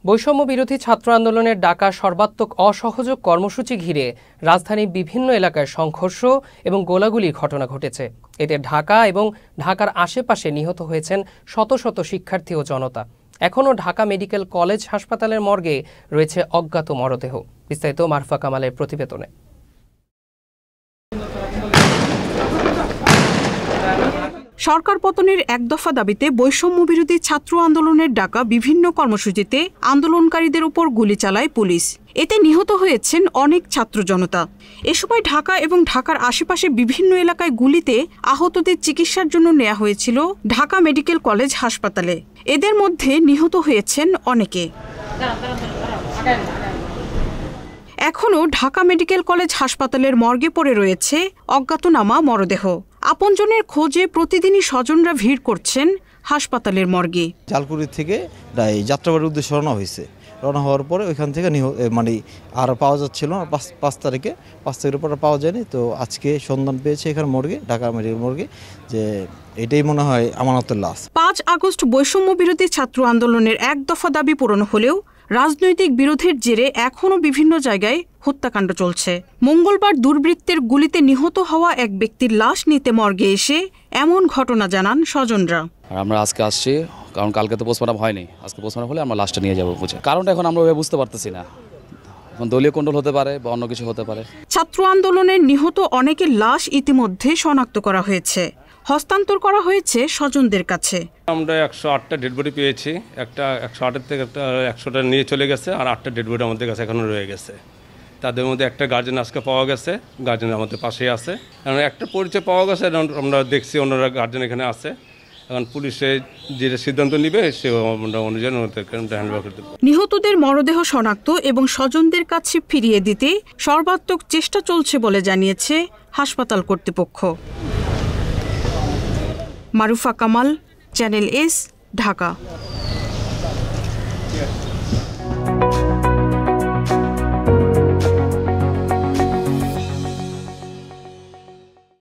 বৈষম্য বিরোধী ছাত্র আন্দোলনের ডাকা সর্বাত্মক অসহযোগ কর্মসূচি ঘিরে রাজধানীর বিভিন্ন এলাকায় সংঘর্ষ এবং গোলাগুলির ঘটনা ঘটেছে। এতে ঢাকা এবং ঢাকার আশেপাশে নিহত হয়েছেন শত শত শিক্ষার্থী ও জনতা। এখনও ঢাকা মেডিকেল কলেজ হাসপাতালের মর্গে রয়েছে অজ্ঞাত মরদেহ। বিস্তারিত মারুফা কামালের প্রতিবেদনে। সরকার পতনের এক দফা দাবিতে বৈষম্য বিরোধী ছাত্র আন্দোলনের ডাকা বিভিন্ন কর্মসূচিতে আন্দোলনকারীদের উপর গুলি চালায় পুলিশ। এতে নিহত হয়েছেন অনেক ছাত্র জনতা। এ সময় ঢাকা এবং ঢাকার আশেপাশে বিভিন্ন এলাকায় গুলিতে আহতদের চিকিৎসার জন্য নেওয়া হয়েছিল ঢাকা মেডিকেল কলেজ হাসপাতালে। এদের মধ্যে নিহত হয়েছেন অনেকে। এখনও ঢাকা মেডিকেল কলেজ হাসপাতালের মর্গে পড়ে রয়েছে অজ্ঞাতনামা মরদেহ। আপনজনের খোঁজে প্রতিদিনই স্বজনরা ভিড় করছেন হাসপাতালের মর্গে। জালকুড়ি থেকে যাত্রাবাড়ির উদ্দেশ্যে রওনা হয়েছে। রওনা হওয়ার পরে ওইখান থেকে আর পাওয়া যাচ্ছিল না। 5 তারিখের পর পাওয়া যায়নি। তো আজকে সন্ধান পেয়েছে এখানে মর্গে, ঢাকা মেডিকেল মর্গে, যে এটাই মনে হয় আমানতের লাশ। 5 আগস্ট বৈষম্য বিরোধী ছাত্র আন্দোলনের এক দফা দাবি পূরণ হলেও রাজনৈতিক বিরোধের জেরে এখনও বিভিন্ন জায়গায় হত্যাকাণ্ড চলছে। মঙ্গলবার দুর্বৃত্তের গুলিতে নিহত হওয়া এক ব্যক্তির লাশ নিতে মর্গে এসে এমন ঘটনা জানান স্বজনরা। আমরা আজকে আসছি কারণ কালকে তো পোস্টমর্টম হয়নি। আজকে পোস্টমর্টম হলে আমরা লাশটা নিয়ে যাবো বুঝে। কারণটা এখন আমরা বুঝতে পারতেছি না। এখন দলীয় কন্ট্রোল হতে পারে বা অন্য কিছু হতে পারে। ছাত্র আন্দোলনের নিহত অনেকের লাশ ইতিমধ্যে শনাক্ত করা হয়েছে, হস্তান্তর করা হয়েছে স্বজনদের কাছে। আমরা 108টা ডেড বডি পেয়েছি। একটা 108 থেকে 100টা নিয়ে চলে গেছে, আর 8টা ডেড বডি আমাদের কাছে এখনো রয়ে গেছে। তাদের মধ্যে একটা গার্জেন আজকে পাওয়া গেছে, গার্জেন আমাদের পাশেই আছে। এখন একটা পরিচয় পাওয়া গেছে, আমরা দেখছি অন্যরা গার্জেন এখানে আছে। এখন পুলিশে যে সিদ্ধান্ত নিবে সে অনুযায়ী হ্যান্ডওভার করে দেবে। নিহতদের মরদেহ শনাক্ত এবং স্বজনদের কাছে ফিরিয়ে দিতে সর্বাত্মক চেষ্টা চলছে বলে জানিয়েছে হাসপাতাল কর্তৃপক্ষ। Marufa Kamal, channel S, Dhaka.